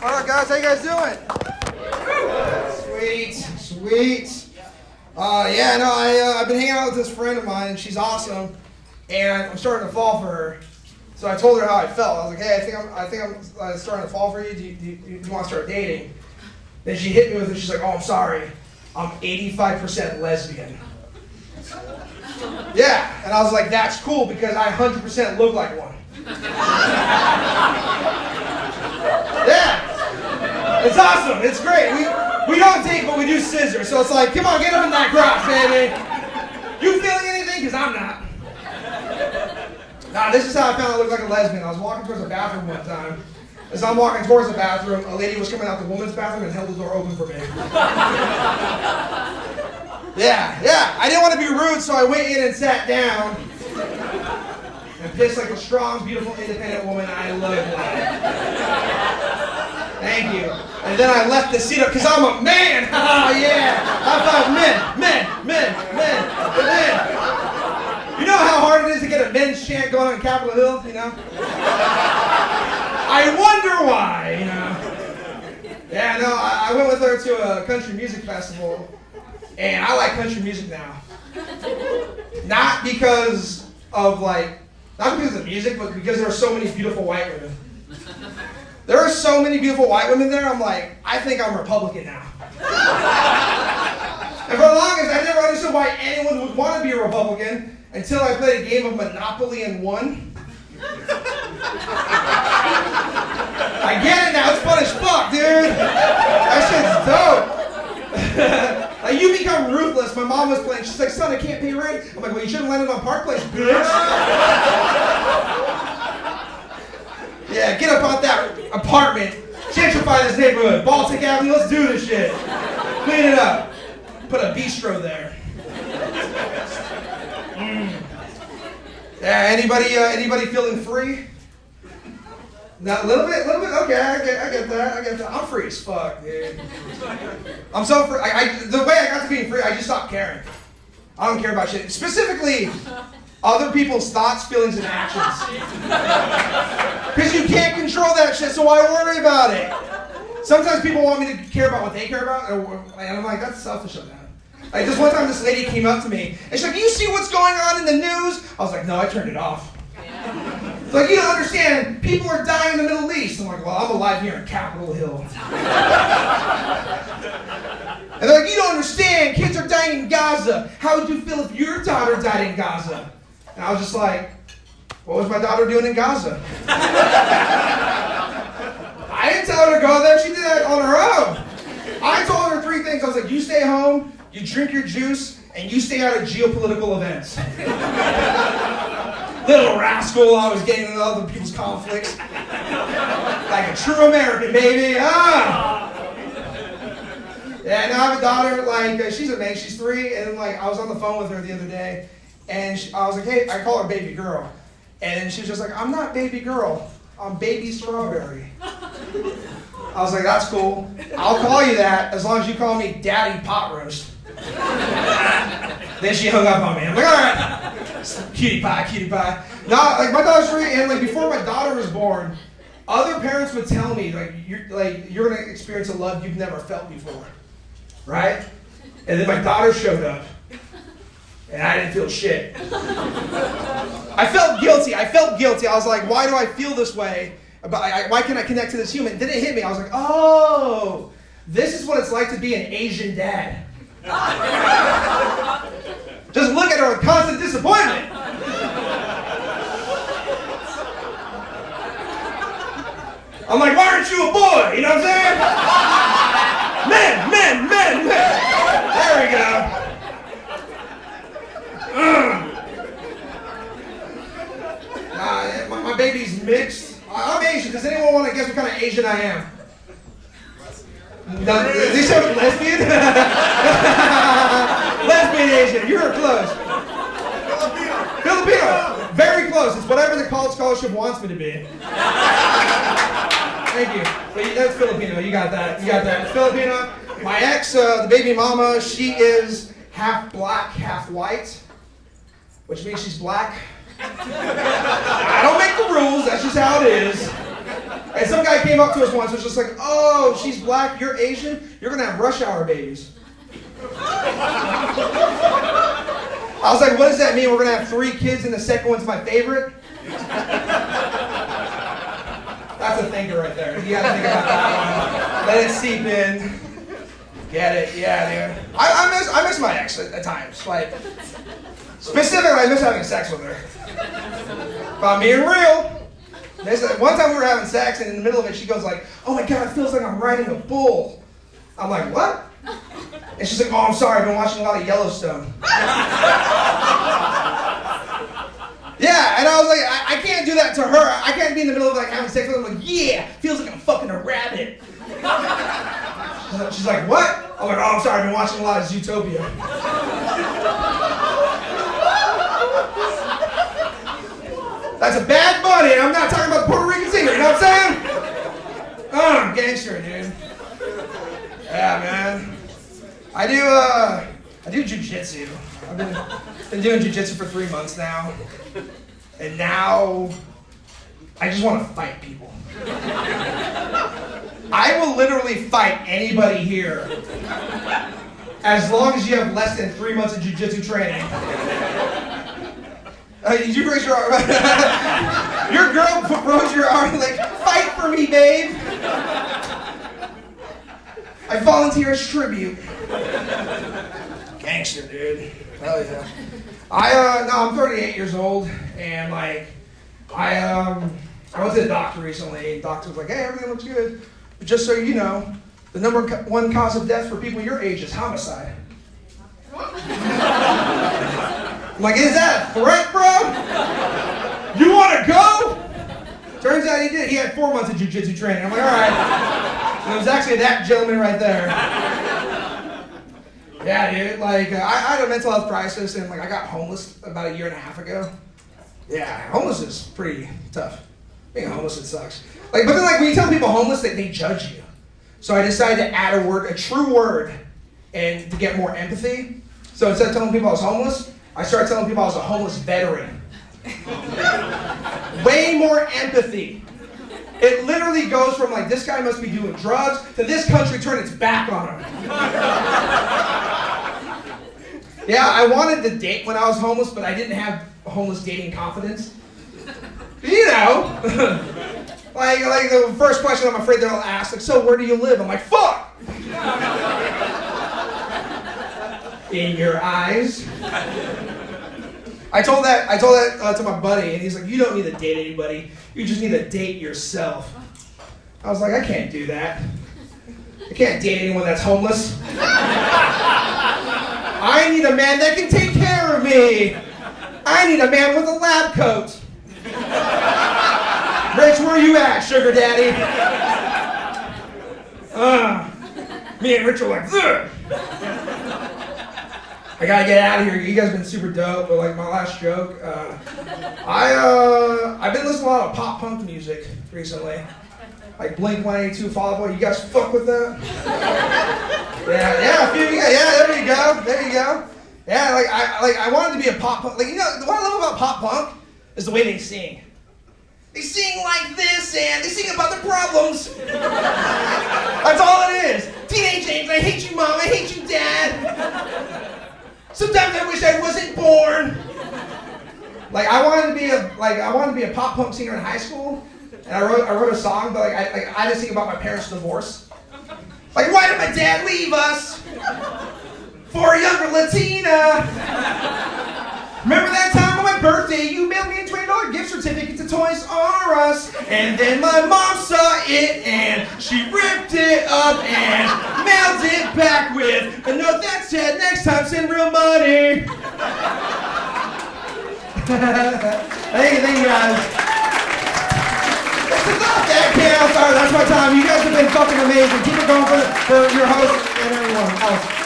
All right, guys, how you guys doing? Sweet, sweet. I've been hanging out with this friend of mine, and she's awesome, and I'm starting to fall for her. So I told her how I felt. I was like, hey, I think I'm starting to fall for you. Do you want to start dating? Then she hit me with it. She's like, oh, I'm sorry. I'm 85% lesbian. Yeah, and I was like, that's cool because I 100% look like one. Yeah, it's awesome. It's great. We don't date, but we do scissors. So it's like, come on, get up in that crotch, baby. You feeling anything? Because I'm not. Nah, this is how I found I looked like a lesbian. I was walking towards the bathroom one time. As I'm walking towards the bathroom, a lady was coming out the woman's bathroom and held the door open for me. Yeah. I didn't want to be rude, so I went in and sat down and pissed like a strong, beautiful, independent woman I love. Thank you. And then I left the seat up because I'm a man. Yeah. High five, men. You know how hard it is to get a men's chant going on Capitol Hill, you know? I wonder why, you know? Yeah, no, I went with her to a country music festival, and I like country music now. Not because of the music, but because there are so many beautiful white women. There are so many beautiful white women there, I'm like, I think I'm Republican now. And for the longest, I never understood why anyone would want to be a Republican until I played a game of Monopoly and won. I get it now, it's fun as fuck, dude. That shit's dope. Like, you become ruthless. My mom was playing, she's like, son, I can't pay rent. I'm like, well, you shouldn't land it on Park Place, bitch. Yeah, get up out that apartment, gentrify this neighborhood, Baltic Avenue, let's do this shit. Clean it up. Put a bistro there. Yeah, anybody feeling free? No, a little bit, okay, I get that. I'm free as fuck, dude. I'm so free. The way I got to being free, I just stopped caring. I don't care about shit. Specifically, other people's thoughts, feelings, and actions. Because you can't control that shit, so why worry about it? Sometimes people want me to care about what they care about, and I'm like, that's selfish of them. Like, this one time, this lady came up to me, and she's like, you see what's going on in the news? I was like, no, I turned it off. It's like, you don't understand, people are dying in the Middle East. I'm like, well, I'm alive here in Capitol Hill. And they're like, you don't understand, kids are dying in Gaza. How would you feel if your daughter died in Gaza? And I was just like, what was my daughter doing in Gaza? I didn't tell her to go there, she did that on her own. I told her 3 things. I was like, you stay home, you drink your juice, and you stay out of geopolitical events. Little rascal, I was getting into other people's conflicts. Like a true American, baby. Yeah, now I have a daughter, she's amazing, she's 3, and I was on the phone with her the other day, and I was like, hey, I call her baby girl. And she was just like, I'm not baby girl, I'm baby strawberry. I was like, that's cool. I'll call you that as long as you call me daddy pot roast. Then she hung up on me. I'm like, all right. Cutie pie. No, my daughter's 3, and before my daughter was born, other parents would tell me, you're gonna experience a love you've never felt before. Right? And then my daughter showed up, and I didn't feel shit. I felt guilty. I was like, why do I feel this way? Why can't I connect to this human? Then it hit me. I was like, oh, this is what it's like to be an Asian dad. Just look at her with constant disappointment. I'm like, why aren't you a boy? You know what I'm saying? Men. There we go. My baby's mixed. I'm Asian. Does anyone want to guess what kind of Asian I am? No, they said lesbian? Lesbian Asian. You were close. Filipino. Very close. It's whatever the college scholarship wants me to be. Thank you. That's Filipino. You got that. It's Filipino. My ex, the baby mama, she is half black, half white, which means she's black. I don't make the rules. That's just how it is. And some guy came up to us once and was just like, oh, she's black, you're Asian, you're gonna have rush hour babies. I was like, what does that mean? We're gonna have 3 kids and the second one's my favorite? That's a thinker right there. You gotta think about that one. Let it seep in. Get it? Yeah, dude. I miss my ex at times. Like, specifically, I miss having sex with her. If I'm being real. One time we were having sex, and in the middle of it, she goes like, oh my God, it feels like I'm riding a bull. I'm like, what? And she's like, oh, I'm sorry, I've been watching a lot of Yellowstone. Yeah, and I was like, I can't do that to her. I can't be in the middle of like having sex with her. I'm like, yeah, feels like I'm fucking a rabbit. She's like, what? I'm like, oh, I'm sorry, I've been watching a lot of Zootopia. That's a Bad Bunny, and I'm not talking about the Puerto Rican singer, you know what I'm saying? I'm gangster, dude. Yeah, man. I do jujitsu. I've been doing jujitsu for 3 months now. And now, I just want to fight people. I will literally fight anybody here as long as you have less than 3 months of jiu-jitsu training. Did you raise your arm? Your girl rose your arm like, fight for me, babe. I volunteer as tribute. Gangster, dude. Hell yeah. I'm 38 years old, and like, I went to the doctor recently. The doctor was like, hey, everything looks good. But just so you know, the number 1 cause of death for people your age is homicide. I'm like, is that a threat, bro? You want to go? Turns out he did. He had 4 months of jiu-jitsu training. I'm like, all right. And it was actually that gentleman right there. Yeah, dude. Like, I had a mental health crisis, and like, I got homeless about 1.5 years ago. Yeah, homeless is pretty tough. Being homeless, it sucks. Like, but then, like, when you tell people homeless, they judge you. So I decided to add a true word, and to get more empathy. So instead of telling people I was homeless, I started telling people I was a homeless veteran. Way more empathy. It literally goes from like, this guy must be doing drugs, to this country turned its back on him. Yeah, I wanted to date when I was homeless, but I didn't have homeless dating confidence. You know, like the first question I'm afraid they'll ask, like, so where do you live? I'm like, fuck! In your eyes. I told that to my buddy, and he's like, you don't need to date anybody. You just need to date yourself. I was like, I can't do that. I can't date anyone that's homeless. I need a man that can take care of me. I need a man with a lab coat. Rich, where you at, sugar daddy? Me and Rich are like, ugh. I gotta get out of here. You guys have been super dope, but like my last joke, I've been listening to a lot of pop punk music recently. Like Blink-182, Fall Out Boy. You guys fuck with that? Yeah, a few of you guys. Yeah, there you go. Yeah, I wanted to be a pop punk. Like, you know, what I love about pop punk is the way they sing. They sing like this, and they sing about their problems. That's all it is. Teenage angst, I hate you, mom. I hate you, dad. Sometimes I wish I wasn't born. Like I wanted to be a pop punk singer in high school, and I wrote a song, but I just think about my parents' divorce. Like, why did my dad leave us for a younger Latina? Remember that time on my birthday, you mailed me a $20 gift certificate to Toys R Us, and then my mom saw it and she ripped it up and mailed it back with a note that said, next time send real money. Thank you guys. That's enough that counts. All right, that's my time. You guys have been fucking amazing. Keep it going for your host and everyone else.